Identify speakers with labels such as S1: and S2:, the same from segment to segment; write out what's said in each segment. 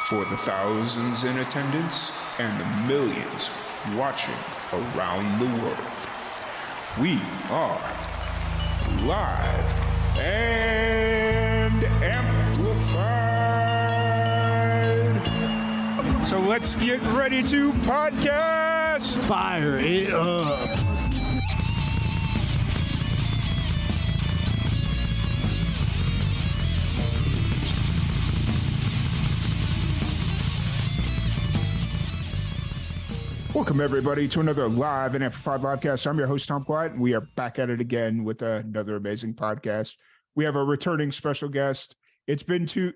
S1: For the thousands in attendance and the millions watching around the world, we are live and amplified. So let's get ready to podcast.
S2: Fire it up.
S1: Welcome, everybody, to another live and amplified podcast. I'm your host, Tom Quiet, and we are back at it again with another amazing podcast. We have a returning special guest. It's been two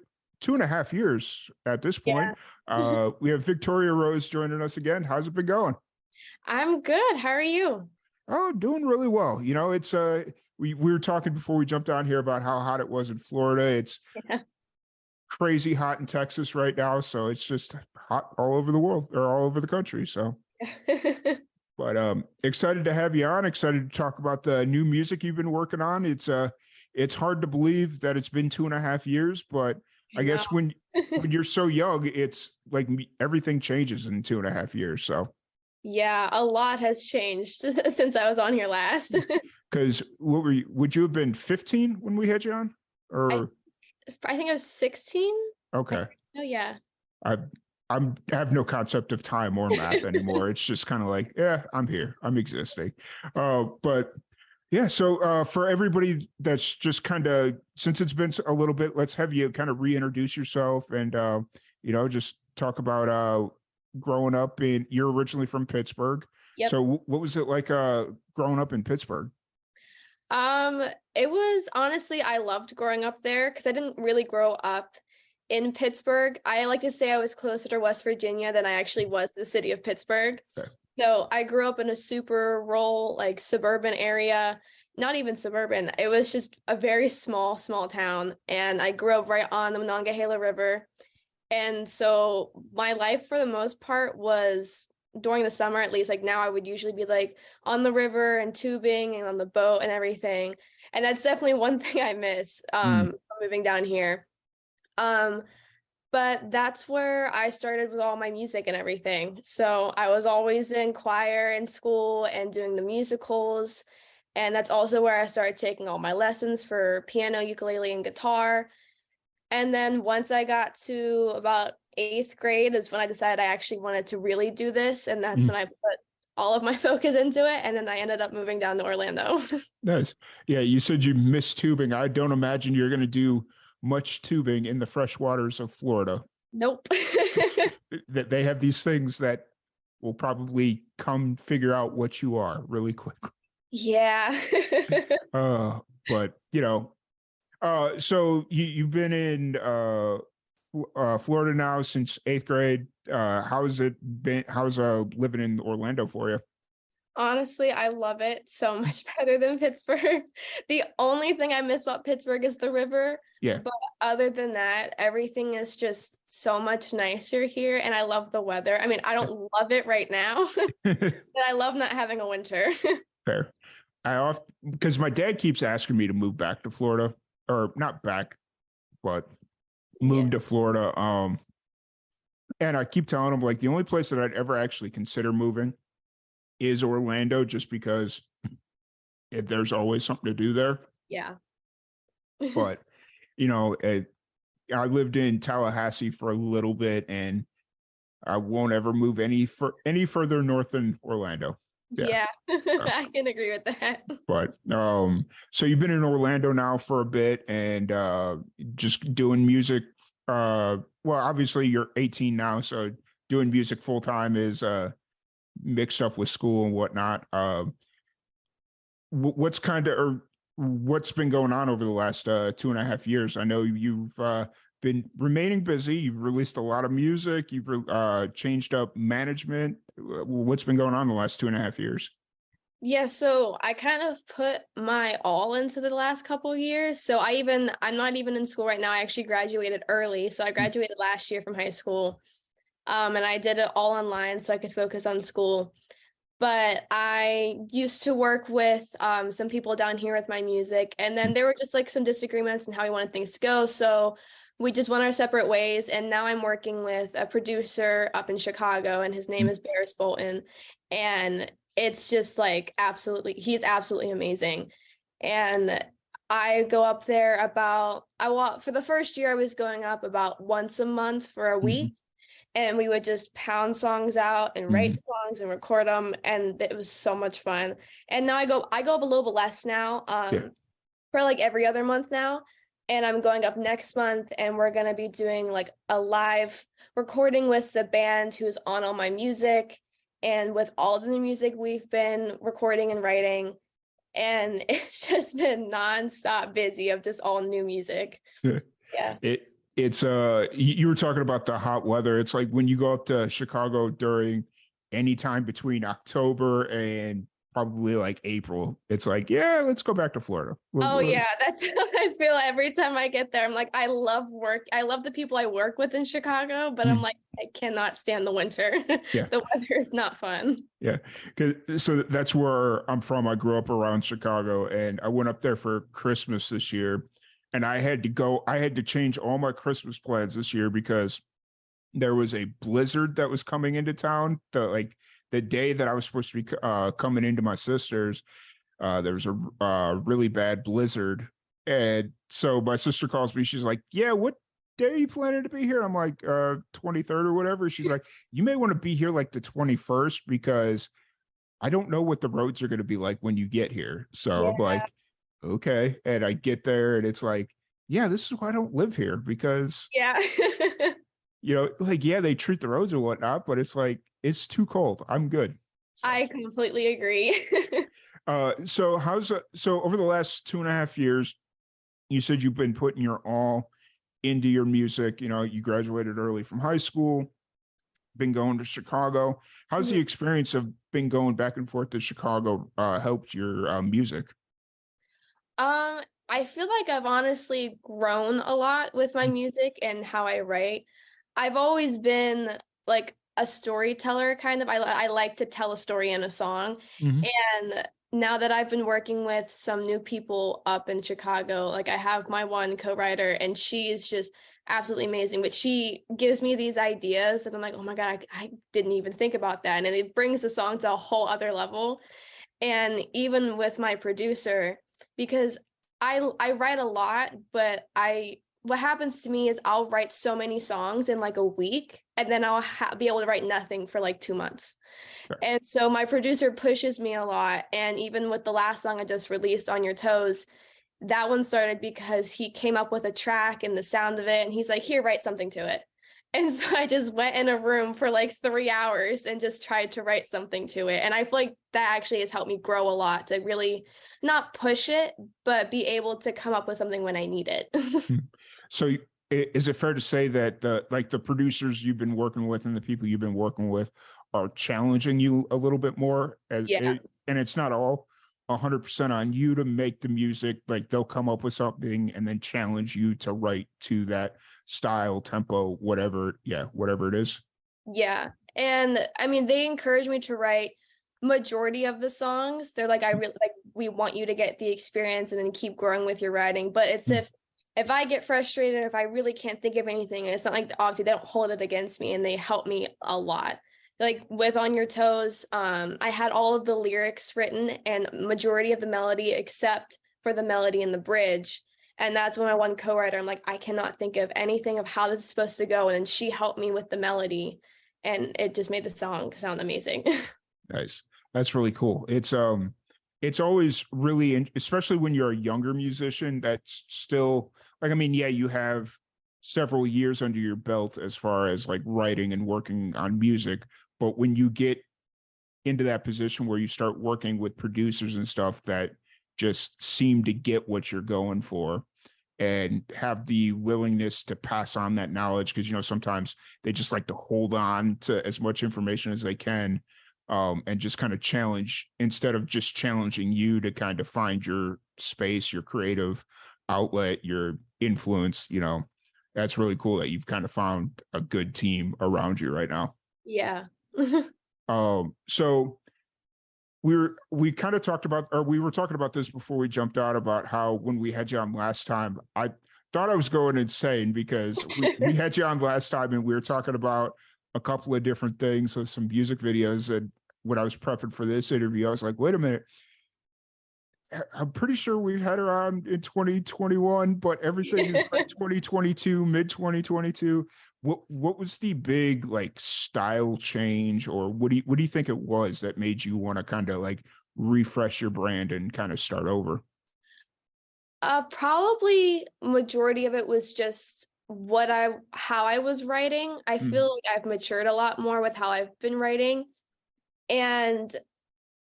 S1: and a half years at this point. Yeah. We have Victoria Rose joining us again. How's it been going?
S3: I'm good. How are you?
S1: Oh, doing really well. You know, it's we were talking before we jumped on here about how hot it was in Florida. It's crazy hot in Texas right now, so it's just hot all over the world or all over the country. So. But excited to have you on. Excited to talk about the new music you've been working on. It's hard to believe that it's been 2.5 years, but I guess when you're so young, it's like everything changes in 2.5 years. So
S3: yeah, a lot has changed since I was on here last.
S1: Because would you have been 15 when we had you on? Or
S3: I think I was 16.
S1: Okay.
S3: Oh yeah.
S1: I have no concept of time or math anymore. It's just kind of like, yeah, I'm here. I'm existing. But yeah, so for everybody that's just kind of, since it's been a little bit, let's have you kind of reintroduce yourself and, just talk about growing up you're originally from Pittsburgh.
S3: Yep.
S1: So what was it like growing up in Pittsburgh?
S3: It was honestly, I loved growing up there because I didn't really grow up in Pittsburgh. I like to say I was closer to West Virginia than I actually was the city of Pittsburgh. Okay. So I grew up in a super rural, like suburban area, not even suburban. It was just a very small town. And I grew up right on the Monongahela River. And so my life for the most part was during the summer, at least, like now I would usually be like on the river and tubing and on the boat and everything. And that's definitely one thing I miss moving down here. But that's where I started with all my music and everything. So I was always in choir in school and doing the musicals. And that's also where I started taking all my lessons for piano, ukulele, and guitar. And then once I got to about 8th grade is when I decided I actually wanted to really do this. And that's when I put all of my focus into it. And then I ended up moving down to Orlando. Nice.
S1: Yeah, you said you miss tubing. I don't imagine you're going to do much tubing in the fresh waters of Florida.
S3: Nope.
S1: They have these things that will probably come figure out what you are really quickly.
S3: Yeah.
S1: But so you've been in Florida now since 8th grade. How's it been? How's living in Orlando for you?
S3: Honestly, I love it so much better than Pittsburgh. The only thing I miss about Pittsburgh is the river.
S1: Yeah.
S3: But other than that, everything is just so much nicer here. And I love the weather. I mean, I don't love it right now, but I love not having a winter.
S1: Fair. Because my dad keeps asking me to move back to Florida, or not back, but move to Florida. And I keep telling him, like, the only place that I'd ever actually consider moving is Orlando, just because there's always something to do there.
S3: Yeah.
S1: But, I lived in Tallahassee for a little bit, and I won't ever move any further north than Orlando.
S3: Yeah. I can agree with that.
S1: But so you've been in Orlando now for a bit and just doing music. Well, obviously you're 18 now, so doing music full time is mixed up with school and whatnot. What's been going on over the last 2.5 years? I know you've been remaining busy. You've released a lot of music. You've changed up management. What's been going on the last 2.5 years?
S3: Yeah, so I kind of put my all into the last couple of years. So I'm not even in school right now. I actually graduated early. So I graduated last year from high school. And I did it all online so I could focus on school. But I used to work with some people down here with my music. And then there were just like some disagreements in how we wanted things to go. So we just went our separate ways. And now I'm working with a producer up in Chicago, and his name is Barris Bolton. And it's just like he's absolutely amazing. And I go up there for the first year, I was going up about once a month for a week. And we would just pound songs out and write songs and record them, and it was so much fun. And now I go up a little bit less now, for like every other month now. And I'm going up next month, and we're gonna be doing like a live recording with the band who's on all my music, and with all of the music we've been recording and writing. And it's just been nonstop busy of just all new music. Yeah.
S1: It's you were talking about the hot weather. It's like when you go up to Chicago during any time between October and probably like April, it's like, yeah, let's go back to Florida.
S3: Yeah, that's how I feel every time I get there. I'm like, I love the people I work with in Chicago, but I'm like, I cannot stand the winter.
S1: Yeah.
S3: The weather is not fun.
S1: Yeah, so that's where I'm from. I grew up around Chicago, and I went up there for Christmas this year. And I had to change all my Christmas plans this year because there was a blizzard that was coming into town. The day that I was supposed to be coming into my sister's, there was a really bad blizzard. And so my sister calls me. She's like, yeah, what day are you planning to be here? I'm like, 23rd or whatever. She's like, you may want to be here like the 21st because I don't know what the roads are going to be like when you get here. So I'm like, okay. And I get there, and it's like, yeah, this is why I don't live here, because they treat the roads and whatnot, but it's like, it's too cold. I'm good. So.
S3: I completely agree.
S1: So over the last 2.5 years, you said you've been putting your all into your music. You graduated early from high school, been going to Chicago. How's the experience of been going back and forth to Chicago helped your music?
S3: I feel like I've honestly grown a lot with my music and how I write. I've always been like a storyteller, kind of. I like to tell a story in a song. And now that I've been working with some new people up in Chicago, like I have my one co-writer, and she is just absolutely amazing, but she gives me these ideas and I'm like, oh my God, I didn't even think about that. And it brings the song to a whole other level. And even with my producer, because I write a lot, but what happens to me is I'll write so many songs in like a week, and then I'll be able to write nothing for like 2 months. Sure. And so my producer pushes me a lot. And even with the last song I just released, On Your Toes, that one started because he came up with a track and the sound of it, and he's like, here, write something to it. And so I just went in a room for like 3 hours and just tried to write something to it. And I feel like that actually has helped me grow a lot, to really not push it, but be able to come up with something when I need it.
S1: So is it fair to say that the producers you've been working with and the people you've been working with are challenging you a little bit more? And it's not all 100% on you to make the music. Like they'll come up with something and then challenge you to write to that style, tempo, whatever it is.
S3: Yeah. And I mean, they encourage me to write majority of the songs. They're like, we want you to get the experience and then keep growing with your writing. But it's if I get frustrated, if I really can't think of anything, it's not like, obviously they don't hold it against me, and they help me a lot. Like with On Your Toes, I had all of the lyrics written and majority of the melody, except for the melody and the bridge. And that's when my one co-writer, I'm like, I cannot think of anything of how this is supposed to go. And then she helped me with the melody, and it just made the song sound amazing.
S1: Nice. That's really cool. It's always really, especially when you're a younger musician, that's still like, I mean, yeah, you have several years under your belt as far as like writing and working on music. But when you get into that position where you start working with producers and stuff that just seem to get what you're going for and have the willingness to pass on that knowledge, because, sometimes they just like to hold on to as much information as they can, and just kind of challenge, instead of just challenging you to kind of find your space, your creative outlet, your influence. That's really cool that you've kind of found a good team around you right now.
S3: Yeah.
S1: So we kind of talked about, or we were talking about this before we jumped out, about how when we had you on last time, thought I was going insane because we had you on last time and we were talking about a couple of different things with some music videos. And when I was prepping for this interview, I was like, wait a minute. I'm pretty sure we've had her on in 2021, but everything is like 2022, mid 2022. What was the big like style change, or what do you think it was that made you want to kind of like refresh your brand and kind of start over?
S3: Probably majority of it was just how I was writing. I
S1: Mm,
S3: feel like I've matured a lot more with how I've been writing. And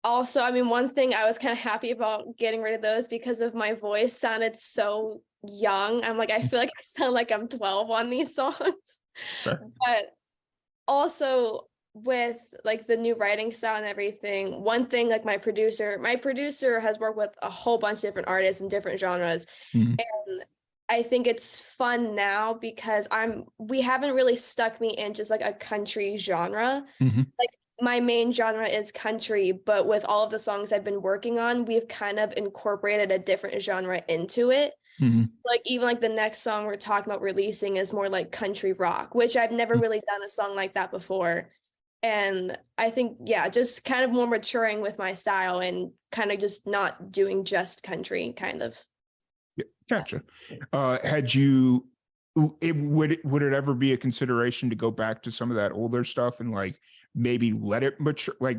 S3: also, I mean, one thing I was kind of happy about getting rid of those because of my voice sounded so young. I'm like, I feel like I sound like I'm 12 on these songs.
S1: fair.
S3: But also with like the new writing style and everything, one thing like my producer has worked with a whole bunch of different artists in different genres.
S1: Mhm,
S3: And I think it's fun now because we haven't really stuck me in just like a country genre.
S1: mhm,
S3: Like my main genre is country, but with all of the songs I've been working on, we've kind of incorporated a different genre into it.
S1: mhm.
S3: Like even like the next song we're talking about releasing is more like country rock, which I've never really done a song like that before. And I think, yeah, just kind of more maturing with my style and kind of just not doing just country, kind of.
S1: Yeah, gotcha. Had you would it ever be a consideration to go back to some of that older stuff and like maybe let it mature, like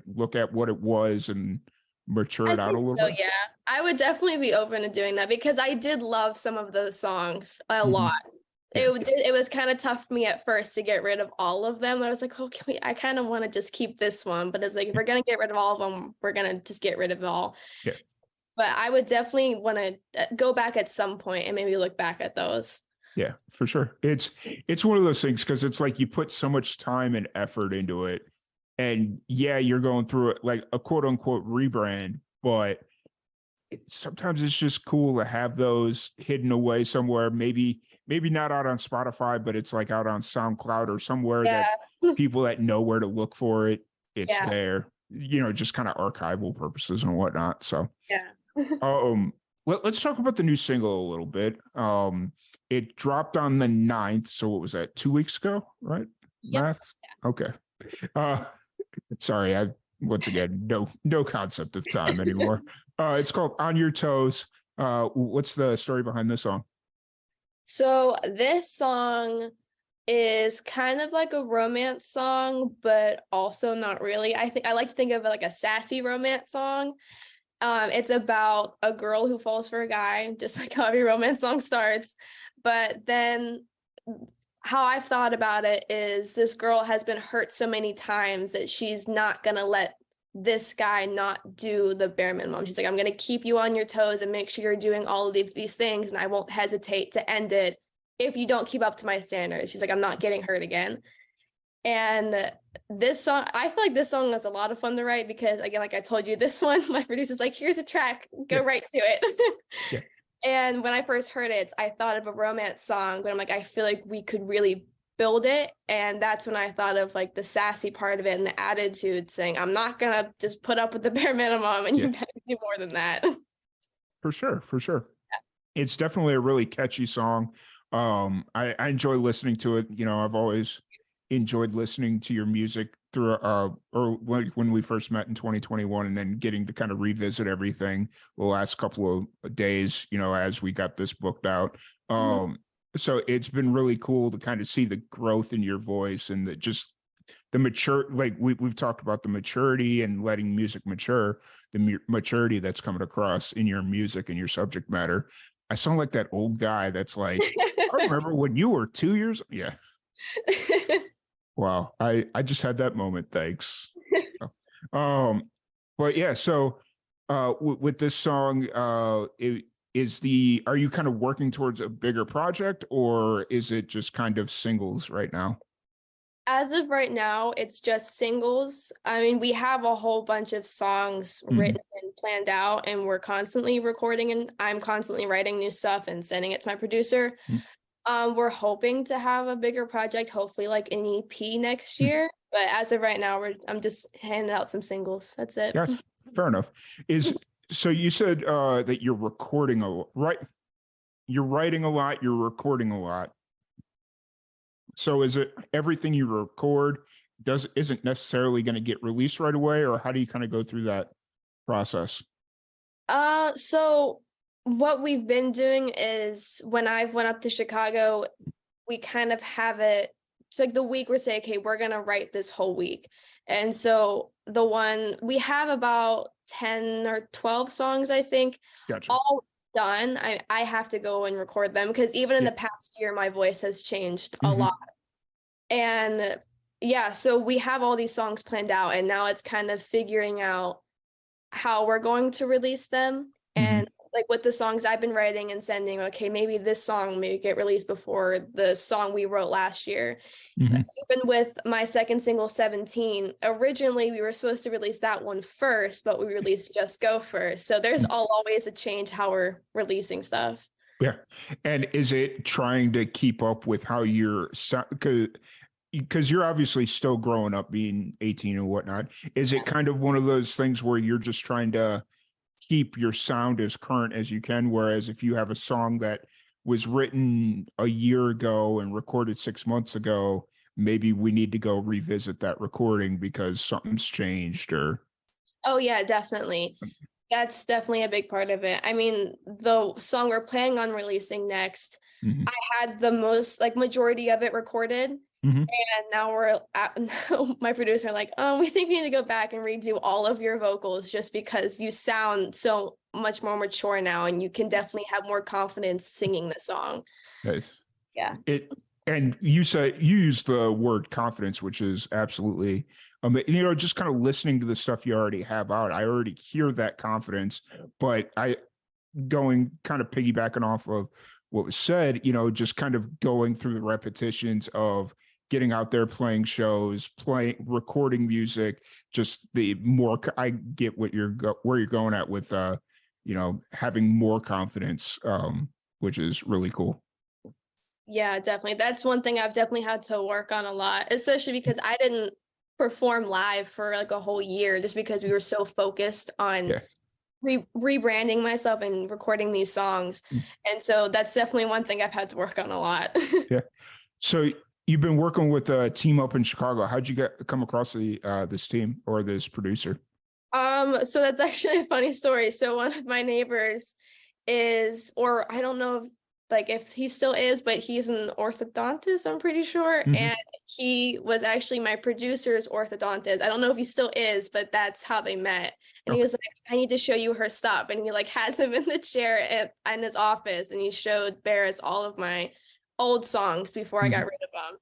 S1: look at what it was and mature
S3: I
S1: it out a
S3: think
S1: little
S3: so,
S1: bit?
S3: yeah. I would definitely be open to doing that because I did love some of those songs a lot.
S1: Mhm. Yeah,
S3: It was kind of tough for me at first to get rid of all of them. I was like, oh, I kind of want to just keep this one, but it's like if we're gonna get rid of all of them, we're gonna just get rid of it all.
S1: yeah,
S3: But I would definitely want to go back at some point and maybe look back at those.
S1: yeah, for sure. It's one of those things because it's like you put so much time and effort into it, and yeah, you're going through it like a quote unquote rebrand, but sometimes it's just cool to have those hidden away somewhere. Maybe not out on Spotify, but it's like out on SoundCloud or somewhere that
S3: Yeah.
S1: people that know where to look for it, it's
S3: Yeah.
S1: there. Just kind of archival purposes and whatnot. So,
S3: Yeah.
S1: um, let's talk about the new single a little bit. It dropped on the 9th, so what was that? 2 weeks ago, right?
S3: Yep.
S1: Math. Okay. Uh, Sorry, I once again no concept of time anymore. It's called On Your Toes. What's the story behind this song?
S3: So this song is kind of like a romance song, but also not really. I think I like to think of it like a sassy romance song. It's about a girl who falls for a guy, just like how every romance song starts. But then how I've thought about it is this girl has been hurt so many times that she's not gonna let this guy not do the bare minimum. She's like, I'm gonna keep you on your toes and make sure you're doing all of these things, and I won't hesitate to end it if you don't keep up to my standards. She's like, I'm not getting hurt again. And this song, I feel like this song was a lot of fun to write because, again, like I told you, this one, my producer's like, here's a track,
S1: Yeah,
S3: go right to it.
S1: yeah,
S3: And when I first heard it, I thought of a romance song, but I'm like, I feel like we could really build it. And that's when I thought of like the sassy part of it and the attitude saying, I'm not gonna just put up with the bare minimum and
S1: yeah,
S3: you better do more than that.
S1: for sure, for sure. It's definitely a really catchy song. I enjoy listening to it. I've always enjoyed listening to your music through or when we first met in 2021 and then getting to kind of revisit everything the last couple of days, as we got this booked out.
S3: Mhm.
S1: So it's been really cool to kind of see the growth in your voice and the mature, like we've talked about the maturity and letting music mature, the maturity that's coming across in your music and your subject matter. I sound like that old guy that's like, I remember when you were 2 years. Yeah. Wow. I just had that moment. Thanks. So, but yeah, so with this song, are you kind of working towards a bigger project or is it just kind of singles right now?
S3: As of right now, it's just singles. I mean, we have a whole bunch of songs
S1: Mhm.
S3: written and planned out, and we're constantly recording, and I'm constantly writing new stuff and sending it to my producer.
S1: Mhm.
S3: We're hoping to have a bigger project, hopefully like an EP next
S1: Mhm.
S3: year. But as of right now, I'm just handing out some singles. That's it.
S1: Yes, fair enough. So you said that you're recording right? you're writing a lot, you're recording a lot. So is it everything you record isn't necessarily going to get released right away, or how do you kind of go through that process?
S3: So what we've been doing is when I've went up to Chicago, we kind of have it. It's like the week we're saying, okay, we're gonna write this whole week. And so the one we have about 10 or 12 songs, I think,
S1: Gotcha.
S3: all done. I have to go and record them because even in the past year, my voice has changed a lot. And yeah, so we have all these songs planned out, and now it's kind of figuring out how we're going to release them. And like with the songs I've been writing and sending, okay, maybe this song may get released before the song we wrote last year. Even with my second single, 17, originally we were supposed to release that one first, but we released Just Go first. So there's always a change how we're releasing stuff.
S1: Yeah. And is it trying to keep up with how you're, because you're obviously still growing up being 18 and whatnot. Is it kind of one of those things where you're just trying to keep your sound as current as you can? Whereas if you have a song that was written a year ago and recorded 6 months ago, maybe we need to go revisit that recording because something's changed or.
S3: Oh yeah, definitely. That's definitely a big part of it. I mean, the song we're planning on releasing next, I had the most majority of it recorded. And now we're at my producer like, we think we need to go back and redo all of your vocals just because you sound so much more mature now and you can definitely have more confidence singing the song.
S1: Nice.
S3: Yeah.
S1: And you used the word confidence, which is absolutely, just kind of listening to the stuff you already have out. I already hear that confidence, but going kind of piggybacking off of what was said, just kind of going through the repetitions of getting out there, playing shows, recording music, just the more I get where you're going at with, having more confidence, which is really cool.
S3: Yeah, definitely. That's one thing I've definitely had to work on a lot, especially because I didn't perform live for a whole year just because we were so focused on rebranding myself and recording these songs. And so that's definitely one thing I've had to work on a lot.
S1: Yeah. So you've been working with a team up in Chicago. How'd you come across this team or this producer?
S3: So that's actually a funny story. So one of my neighbors or I don't know if he still is, but he's an orthodontist, I'm pretty sure. And he was actually my producer's orthodontist. I don't know if he still is, but that's how they met. And he was like, I need to show you her stuff. And he has him in the chair in his office. And he showed Barris all of my old songs before I got rid of them.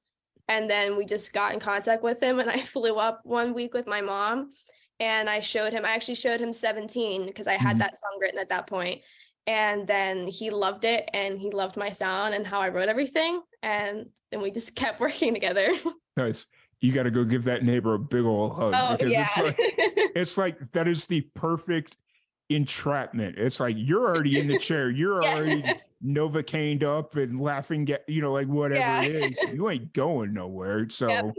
S3: And then we just got in contact with him. And I flew up one week with my mom. And I actually showed him 17 because I had that song written at that point. And then he loved it and he loved my sound and how I wrote everything. And then we just kept working together.
S1: Nice. You got to go give that neighbor a big old hug because it's like that is the perfect entrapment. It's like you're already in the chair. You're already Novocained up and laughing at, whatever it is. You ain't going nowhere. So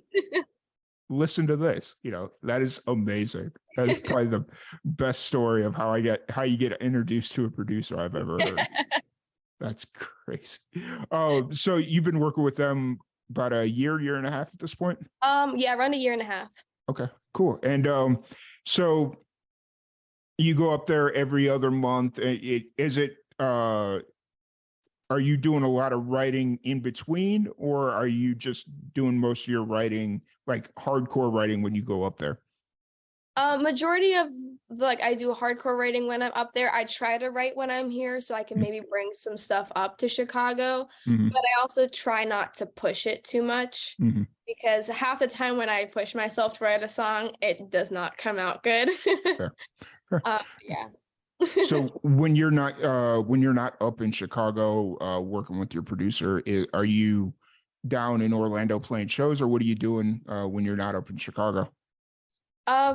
S1: listen to this. That is amazing. That is probably the best story of how you get introduced to a producer I've ever heard. That's crazy. Oh, so you've been working with them about a year and a half at this point?
S3: Yeah, around a year and a half.
S1: Okay, cool. And so you go up there every other month. Are you doing a lot of writing in between, or are you just doing most of your writing, like hardcore writing, when you go up there?
S3: Majority of I do hardcore writing when I'm up there. I try to write when I'm here so I can maybe bring some stuff up to Chicago, but I also try not to push it too much because half the time when I push myself to write a song, it does not come out good.
S1: Fair.
S3: Yeah.
S1: So when you're not up in Chicago working with your producer, are you down in Orlando playing shows, or what are you doing when you're not up in Chicago?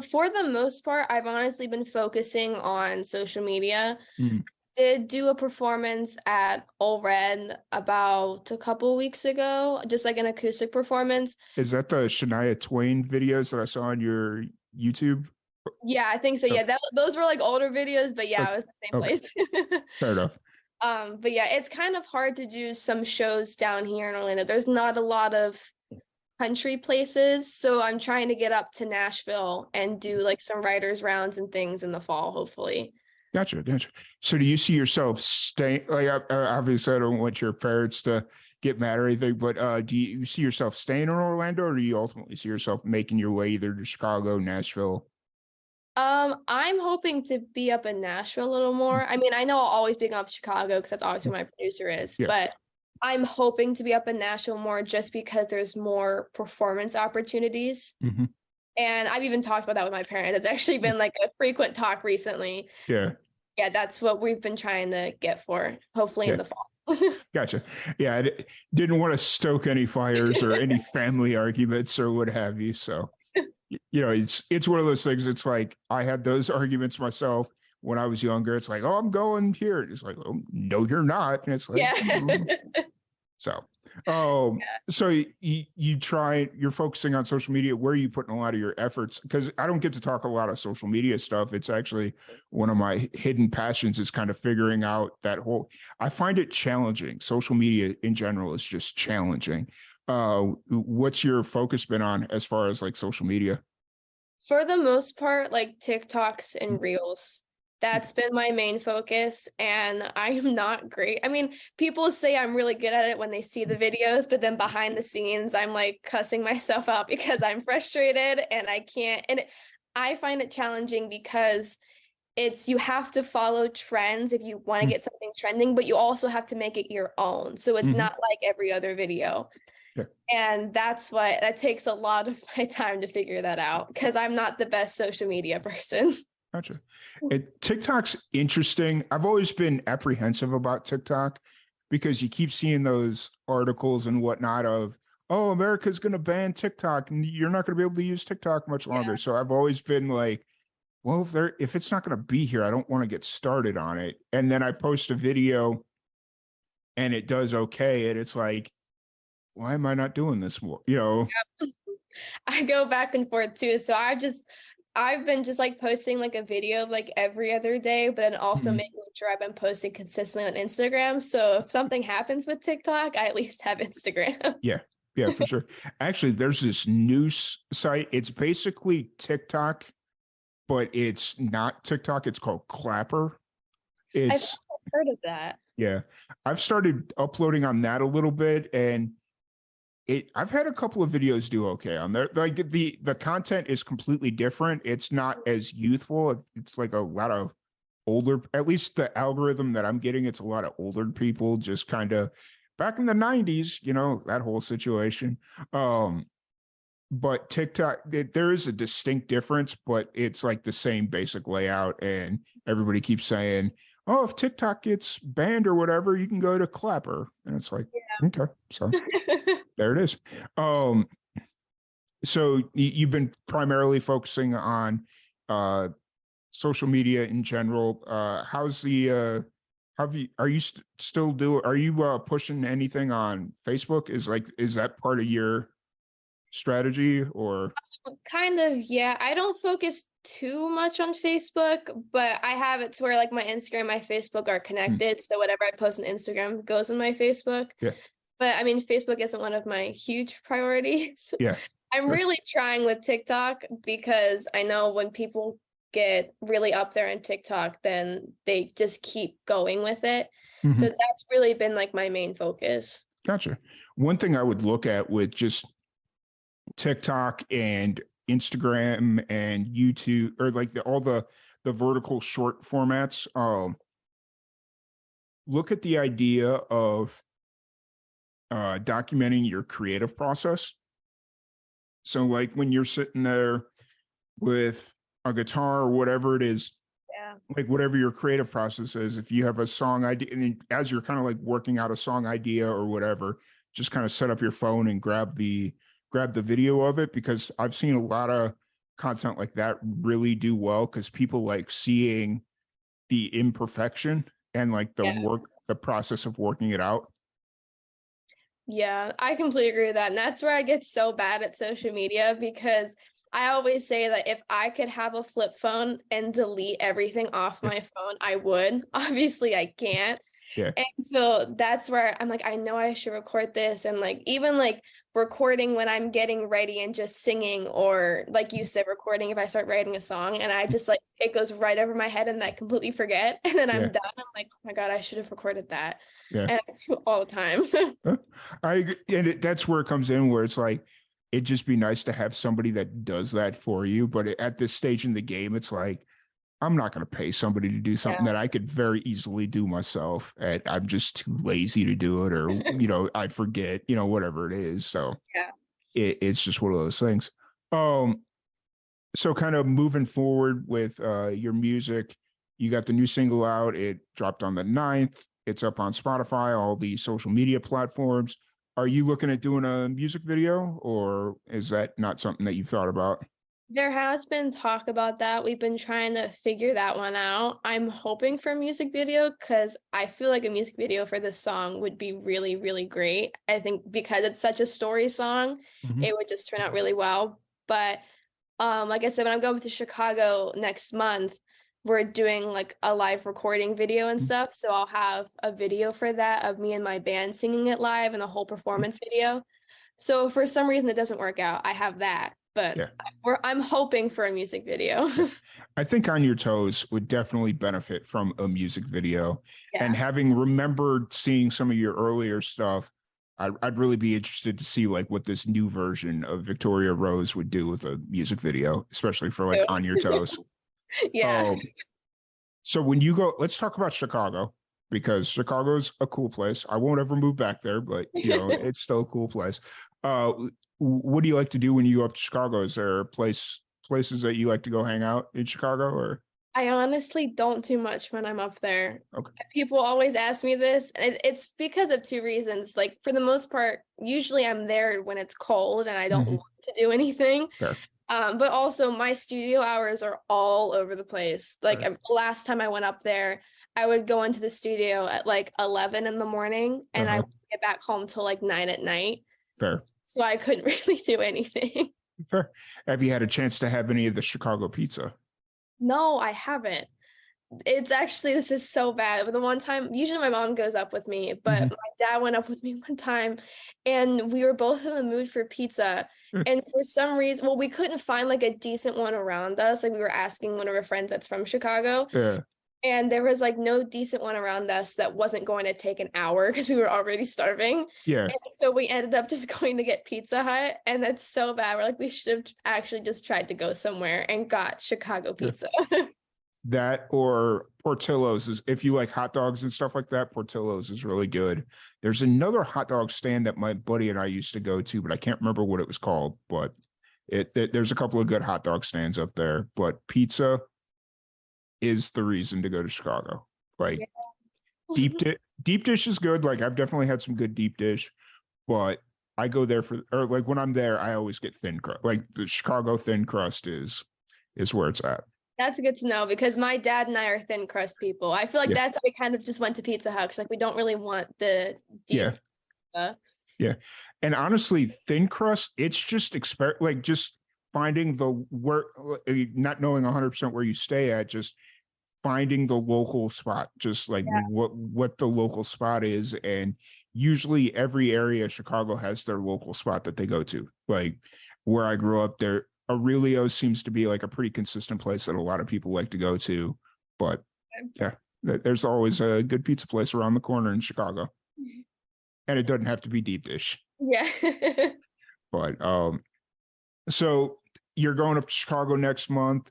S3: For the most part, I've honestly been focusing on social media. Did do a performance at Ole Red about a couple weeks ago, just like an acoustic performance.
S1: Is that the Shania Twain videos that I saw on your YouTube?
S3: Yeah, I think so. Yeah, those were older videos, but yeah, it was the same place.
S1: Fair enough.
S3: But yeah, it's kind of hard to do some shows down here in Orlando. There's not a lot of country places, so I'm trying to get up to Nashville and do like some writers rounds and things in the fall, hopefully.
S1: Gotcha. So do you see yourself staying, like, obviously I don't want your parents to get mad or anything, but do you see yourself staying in Orlando, or do you ultimately see yourself making your way either to Chicago, Nashville?
S3: I'm hoping to be up in Nashville a little more. I mean, I know I'll always be up Chicago because that's obviously where my producer is,
S1: Yeah.
S3: but I'm hoping to be up in Nashville more just because there's more performance opportunities.
S1: Mm-hmm.
S3: And I've even talked about that with my parents. It's actually been like a frequent talk recently.
S1: Yeah.
S3: Yeah, that's what we've been trying to get for, hopefully in the fall.
S1: Gotcha. Yeah, I didn't want to stoke any fires or any family arguments or what have you. So, it's one of those things. It's like I had those arguments myself when I was younger. It's like, oh, I'm going here. It's like, oh, no, you're not. And it's like,
S3: Yeah.
S1: So, so you're focusing on social media. Where are you putting a lot of your efforts? Because I don't get to talk a lot of social media stuff. It's actually one of my hidden passions is kind of figuring out I find it challenging. Social media in general is just challenging. What's your focus been on as far as like social media?
S3: For the most part, like TikToks and Reels. That's been my main focus, and I am not great. I mean, people say I'm really good at it when they see the videos, but then behind the scenes, I'm like cussing myself out because I'm frustrated and I can't. And I find it challenging because you have to follow trends if you want to get something trending, but you also have to make it your own. So it's not like every other video.
S1: Yeah.
S3: And that takes a lot of my time to figure that out because I'm not the best social media person.
S1: Gotcha. TikTok's interesting. I've always been apprehensive about TikTok because you keep seeing those articles and whatnot of, oh, America's going to ban TikTok and you're not going to be able to use TikTok much longer. Yeah. So I've always been like, well, if it's not going to be here, I don't want to get started on it. And then I post a video and it does okay. And it's like, why am I not doing this more?
S3: I go back and forth too. So I've been just like posting like a video like every other day, but then also making sure I've been posting consistently on Instagram. So if something happens with TikTok, I at least have Instagram.
S1: Yeah, for sure. Actually, there's this news site. It's basically TikTok, but it's not TikTok. It's called Clapper.
S3: I've heard of that.
S1: Yeah. I've started uploading on that a little bit, and I've had a couple of videos do okay on there. Like the content is completely different. It's not as youthful. It's like a lot of older, at least the algorithm that I'm getting, it's a lot of older people just kind of back in the 90s, that whole situation. But TikTok, there is a distinct difference, but it's like the same basic layout. And everybody keeps saying, oh, if TikTok gets banned or whatever, you can go to Clapper. And it's like, okay, so there it is. So you've been primarily focusing on social media in general. How's the are you pushing anything on Facebook? Is that part of your strategy or?
S3: Kind of, yeah. I don't focus too much on Facebook, but I have it to where like my Instagram, my Facebook are connected. So whatever I post on Instagram goes on my Facebook.
S1: Yeah.
S3: But I mean, Facebook isn't one of my huge priorities.
S1: Yeah.
S3: I'm really trying with TikTok because I know when people get really up there on TikTok, then they just keep going with it. So that's really been like my main focus.
S1: Gotcha. One thing I would look at with just TikTok and Instagram and YouTube, or like all the vertical short formats, look at the idea of documenting your creative process. So like when you're sitting there with a guitar or whatever it is, like whatever your creative process is, if you have a song idea, and as you're kind of like working out a song idea or whatever, just kind of set up your phone and grab the video of it, because I've seen a lot of content like that really do well because people like seeing the imperfection and like the process of working it out.
S3: Yeah, I completely agree with that. And that's where I get so bad at social media, because I always say that if I could have a flip phone and delete everything off my phone, I would. Obviously, I can't.
S1: Yeah.
S3: And so that's where I'm like, I know I should record this. And like, even like recording when I'm getting ready and just singing, or like you said, recording if I start writing a song and I just like, it goes right over my head and I completely forget. And then I'm
S1: Yeah.
S3: done. I'm like, oh my God, I should have recorded that.
S1: Yeah.
S3: And I do all the time.
S1: I agree. And that's where it comes in, where it's like, it'd just be nice to have somebody that does that for you. But at this stage in the game, it's like, I'm not going to pay somebody to do something that I could very easily do myself. And I'm just too lazy to do it, or, I forget, whatever it is. So
S3: Yeah.
S1: it's just one of those things. So kind of moving forward with your music, you got the new single out. It dropped on the 9th. It's up on Spotify, all the social media platforms. Are you looking at doing a music video, or is that not something that you've thought about?
S3: There has been talk about that. We've been trying to figure that one out. I'm hoping for a music video because I feel like a music video for this song would be really, really great. I think because it's such a story song, it would just turn out really well. But like I said, when I'm going to Chicago next month, we're doing like a live recording video and stuff. So I'll have a video for that of me and my band singing it live and a whole performance video. So for some reason it doesn't work out, I have that. But
S1: Yeah.
S3: I'm hoping for a music video.
S1: I think On Your Toes would definitely benefit from a music video.
S3: Yeah.
S1: And having remembered seeing some of your earlier stuff, I'd really be interested to see like what this new version of Victoria Rose would do with a music video, especially for like On Your Toes.
S3: Yeah.
S1: So when you go, let's talk about Chicago, because Chicago's a cool place. I won't ever move back there, but it's still a cool place. What do you like to do when you go up to Chicago? Is there places that you like to go hang out in Chicago, or?
S3: I honestly don't do much when I'm up there.
S1: Okay.
S3: People always ask me this, and it's because of two reasons. Like, for the most part, usually I'm there when it's cold and I don't want to do anything.
S1: Fair.
S3: But also my studio hours are all over the place. Like, last time I went up there, I would go into the studio at like 11 in the morning and I would get back home till like 9 at night.
S1: Fair.
S3: So I couldn't really do anything.
S1: Fair. Have you had a chance to have any of the Chicago pizza?
S3: No, I haven't. It's actually, this is so bad. But the one time, usually my mom goes up with me, but my dad went up with me one time and we were both in the mood for pizza. And for some reason, well, we couldn't find like a decent one around us. Like we were asking one of our friends that's from Chicago.
S1: Yeah.
S3: And there was like no decent one around us that wasn't going to take an hour because we were already starving.
S1: Yeah.
S3: And so we ended up just going to get Pizza Hut. And that's so bad. We're like, we should have actually just tried to go somewhere and got Chicago pizza.
S1: That or Portillo's is, if you like hot dogs and stuff like that, Portillo's is really good. There's another hot dog stand that my buddy and I used to go to, but I can't remember what it was called. But there's a couple of good hot dog stands up there. But pizza is the reason to go to Chicago. Like deep dish is good. Like I've definitely had some good deep dish, but I go there or like when I'm there, I always get thin crust. Like the Chicago thin crust is where it's at.
S3: That's good to know because my dad and I are thin crust people. I feel like that's why we kind of just went to Pizza Hut because like we don't really want the deep pizza. Yeah.
S1: And honestly, thin crust, it's just just finding not knowing 100% where you stay at, just finding the local spot, just like what the local spot is. And usually every area of Chicago has their local spot that they go to. Like where I grew up there, Aurelio's seems to be like a pretty consistent place that a lot of people like to go to. But yeah, there's always a good pizza place around the corner in Chicago. And it doesn't have to be deep dish.
S3: Yeah.
S1: But so you're going up to Chicago next month.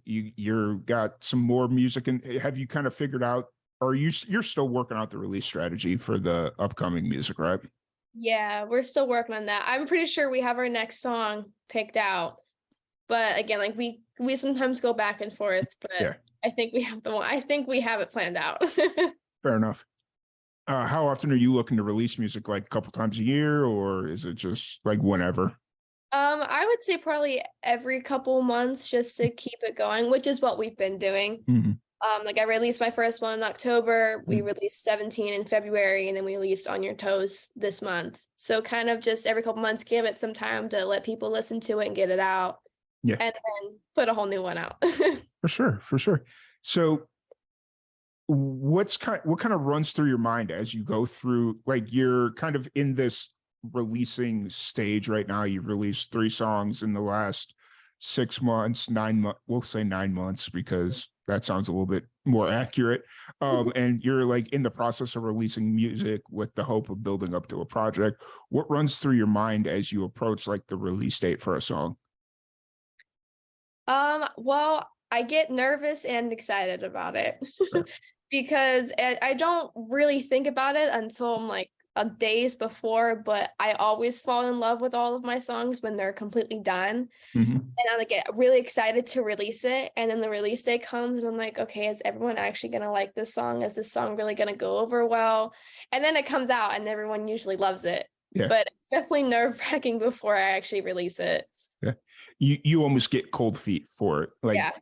S1: You're got some more music, and have you kind of figured out, or you're still working out the release strategy for the upcoming music, right?
S3: Yeah, we're still working on that. I'm pretty sure we have our next song picked out. But again, like we sometimes go back and forth, but I think we have I think we have it planned out.
S1: Fair enough. How often are you looking to release music? Like a couple times a year, or is it just like whenever?
S3: I would say probably every couple months just to keep it going, which is what we've been doing. Like I released my first one in October, we released 17 in February, and then we released On Your Toes this month. So kind of just every couple months, give it some time to let people listen to it and get it out. Yeah. And then put a whole new one out.
S1: For sure. So what kind of runs through your mind as you go through, like, you're kind of in this releasing stage right now. You've released 3 songs in the last 6 months, 9 months, we'll say 9 months because that sounds a little bit more accurate. And you're like in the process of releasing music with the hope of building up to a project. What runs through your mind as you approach like the release date for a song?
S3: Well, I get nervous and excited about it
S1: Sure.
S3: because I don't really think about it until I'm like a days before, but I always fall in love with all of my songs when they're completely done.
S1: Mm-hmm.
S3: And I like get really excited to release it. And then the release day comes and I'm like, okay, is everyone actually gonna like this song? Is this song really gonna go over well? And then it comes out and everyone usually loves it.
S1: Yeah.
S3: But it's definitely nerve-wracking before I actually release it.
S1: Yeah. You almost get cold feet for it. Like,
S3: Yeah.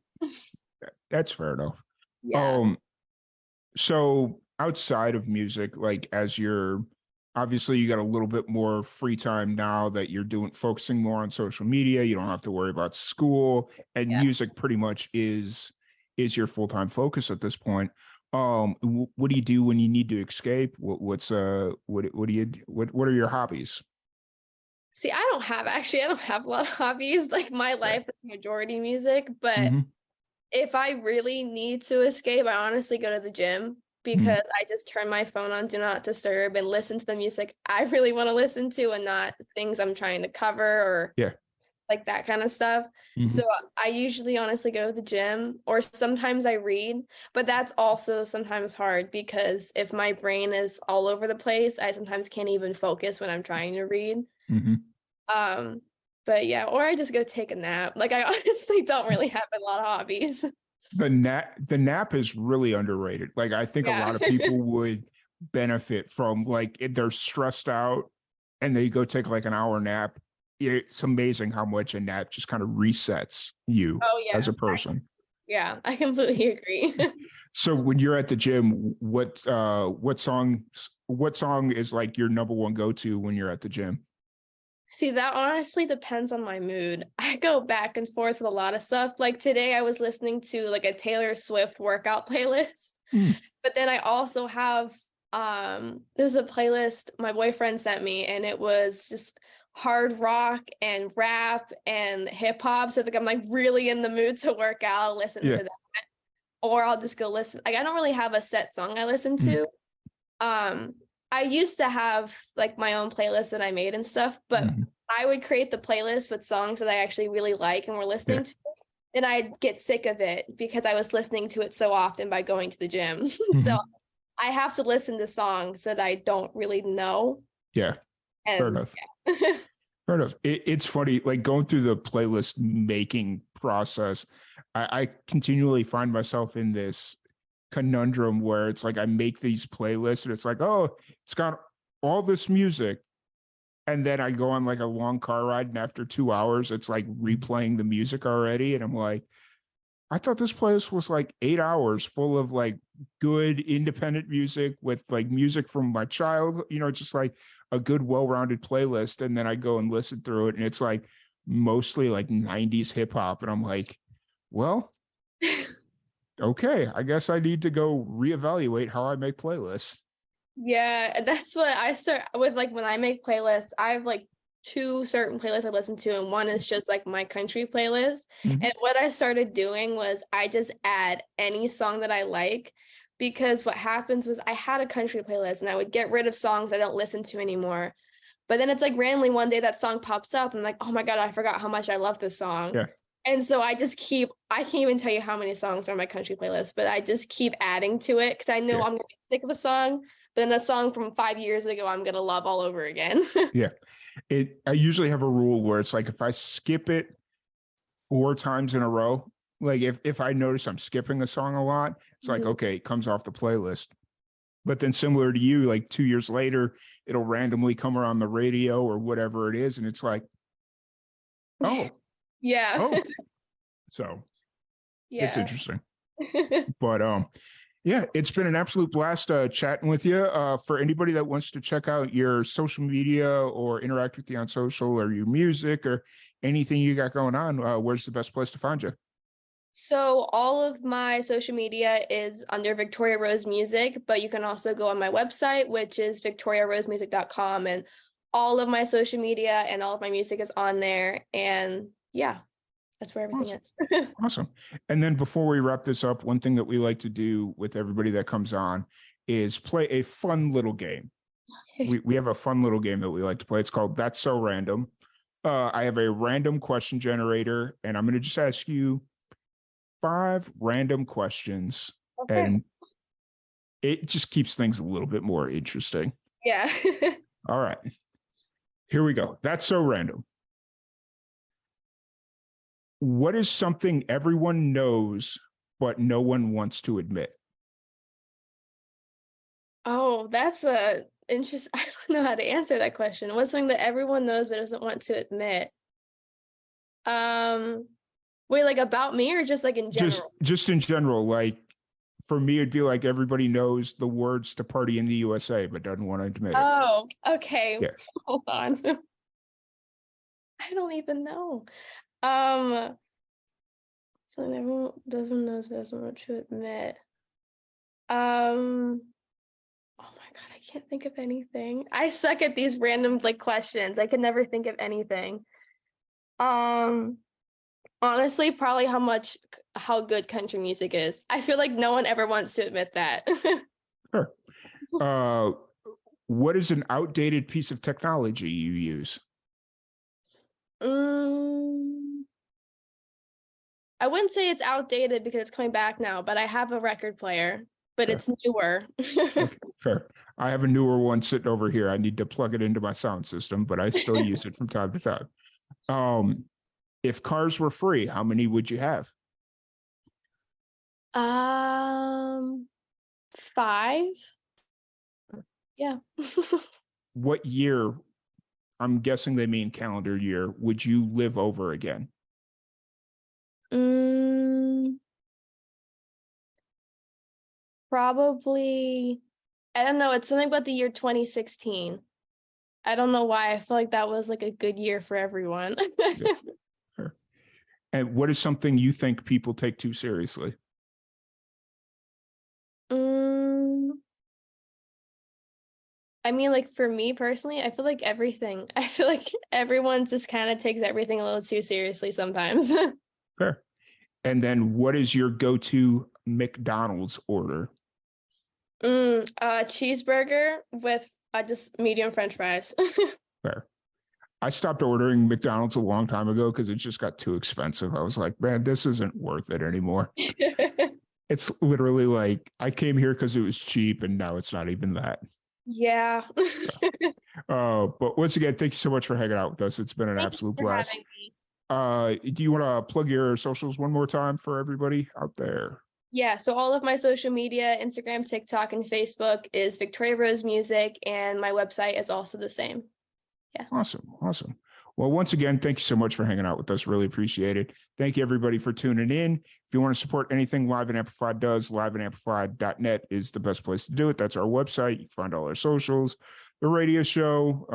S1: that's fair enough.
S3: Yeah.
S1: So outside of music, like as you're obviously you got a little bit more free time now that you're focusing more on social media, you don't have to worry about school, and
S3: Yeah.
S1: music pretty much is your full-time focus at this point. What do you do when you need to escape? What do you what are your hobbies?
S3: See, I don't have a lot of hobbies. Like my
S1: Yeah.
S3: life is majority music, but
S1: Mm-hmm.
S3: if I really need to escape, I honestly go to the gym
S1: Mm-hmm.
S3: because I just turn my phone on do not disturb and listen to the music I really want to listen to and not things I'm trying to cover or
S1: Yeah.
S3: like that kind of stuff.
S1: Mm-hmm.
S3: So I usually honestly go to the gym or sometimes I read, but that's also sometimes hard because if my brain is all over the place, I sometimes can't even focus when I'm trying to read.
S1: Mm-hmm.
S3: Um, but yeah, or I just go take a nap. Like I honestly don't really have a lot of hobbies.
S1: The nap is really underrated. Like I think a
S3: Yeah.
S1: lot of people would benefit from, like, if they're stressed out and they go take like an hour nap. It's amazing how much a nap just kind of resets you
S3: Oh
S1: as
S3: yeah.
S1: a person.
S3: Yeah, I completely agree.
S1: So when you're at the gym, what song is like your number one go-to when you're at the gym?
S3: See, that honestly depends on my mood. I go back and forth with a lot of stuff. Like today I was listening to like a Taylor Swift workout playlist.
S1: Mm.
S3: But then I also have there's a playlist my boyfriend sent me and it was just hard rock and rap and hip hop. So like I'm like really in the mood to work out, I'll listen
S1: Yeah.
S3: to that. Or I'll just go listen. Like I don't really have a set song I listen
S1: Mm.
S3: to. Um, I used to have like my own playlist that I made and stuff, but
S1: Mhm.
S3: I would create the playlist with songs that I actually really like and were
S1: Yeah.
S3: listening to. And I'd get sick of it because I was listening to it so often by going to the gym. So
S1: Mhm.
S3: I have to listen to songs that I don't really know.
S1: Yeah. Fair
S3: And
S1: enough.
S3: yeah.
S1: Fair enough. It's funny, like going through the playlist making process. I continually find myself in this conundrum where it's like I make these playlists and it's like, oh, it's got all this music. And then I go on like a long car ride, and after 2 hours, it's like replaying the music already. And I'm like, I thought this playlist was like 8 hours full of like good independent music with like music from my child, just like a good, well-rounded playlist. And then I go and listen through it, and it's like mostly like 90s hip hop. And I'm like, well, okay, I guess I need to go reevaluate how I make playlists.
S3: Yeah, that's what I start with. Like when I make playlists, I have like two certain playlists I listen to, and one is just like my country playlist.
S1: Mhm.
S3: And what I started doing was I just add any song that I like because what happens was I had a country playlist and I would get rid of songs I don't listen to anymore. But then it's like randomly one day that song pops up and I'm like, oh my God, I forgot how much I love this song.
S1: Yeah.
S3: And so I can't even tell you how many songs are on my country playlist, but I just keep adding to it because I know
S1: Yeah.
S3: I'm gonna get sick of a song. But then a song from 5 years ago, I'm gonna love all over again.
S1: Yeah. I usually have a rule where it's like if I skip it 4 times in a row, like if I notice I'm skipping a song a lot, it's like,
S3: Mhm.
S1: okay, it comes off the playlist. But then similar to you, like 2 years later, it'll randomly come around the radio or whatever it is, and it's like, oh,
S3: Yeah.
S1: oh. So it's
S3: Yeah.
S1: interesting. But yeah, it's been an absolute blast chatting with you. For anybody that wants to check out your social media or interact with you on social or your music or anything you got going on, where's the best place to find you?
S3: So all of my social media is under Victoria Rose Music, but you can also go on my website, which is victoriarosemusic.com, and all of my social media and all of my music is on there. And yeah, that's where everything is.
S1: Awesome. And then before we wrap this up, one thing that we like to do with everybody that comes on is play a fun little game. We have a fun little game that we like to play. It's called That's So Random. I have a random question generator, and I'm going to just ask you 5 random questions,
S3: Okay.
S1: and it just keeps things a little bit more interesting.
S3: Yeah.
S1: All right. Here we go. That's so random. What is something everyone knows, but no one wants to admit?
S3: Oh, that's a interest. I don't know how to answer that question. What's something that everyone knows but doesn't want to admit? Wait, like about me or just like in general?
S1: Just in general, like for me, it'd be like everybody knows the words to Party in the USA, but doesn't want to admit it.
S3: Oh, okay.
S1: Yeah.
S3: Hold on. I don't even know. Something everyone doesn't know but doesn't want to admit. Oh my God, I can't think of anything. I suck at these random like questions. I could never think of anything. Honestly, probably how good country music is. I feel like no one ever wants to admit that.
S1: Sure. What is an outdated piece of technology you use?
S3: I wouldn't say it's outdated because it's coming back now, but I have a record player, but
S1: Fair.
S3: it's newer.
S1: Okay, fair. I have a newer one sitting over here. I need to plug it into my sound system, but I still use it from time to time. If cars were free, how many would you have?
S3: 5. Yeah.
S1: What year, I'm guessing they mean calendar year, would you live over again?
S3: Probably, I don't know. It's something about the year 2016. I don't know why. I feel like that was like a good year for everyone.
S1: Sure. And what is something you think people take too seriously?
S3: I mean, like for me personally, I feel like everything. I feel like everyone just kind of takes everything a little too seriously sometimes.
S1: Fair. And then what is your go-to McDonald's order?
S3: Cheeseburger with just medium French fries.
S1: Fair. I stopped ordering McDonald's a long time ago because it just got too expensive. I was like, man, this isn't worth it anymore. It's literally like I came here because it was cheap, and now it's not even that.
S3: Yeah.
S1: But once again, thank you so much for hanging out with us. It's been an absolute blast. Do you want to plug your socials one more time for everybody out there?
S3: Yeah, so all of my social media, Instagram, TikTok, and Facebook is Victoria Rose Music, and my website is also the same. Yeah.
S1: Awesome. Well, once again, thank you so much for hanging out with us. Really appreciate it. Thank you, everybody, for tuning in. If you want to support anything Live and Amplified does, liveandamplified.net is the best place to do it. That's our website. You can find all our socials, the radio show,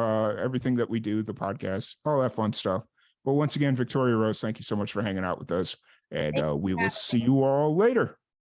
S1: everything that we do, the podcast, all that fun stuff. But once again, Victoria Rose, thank you so much for hanging out with us. And we will see you all later.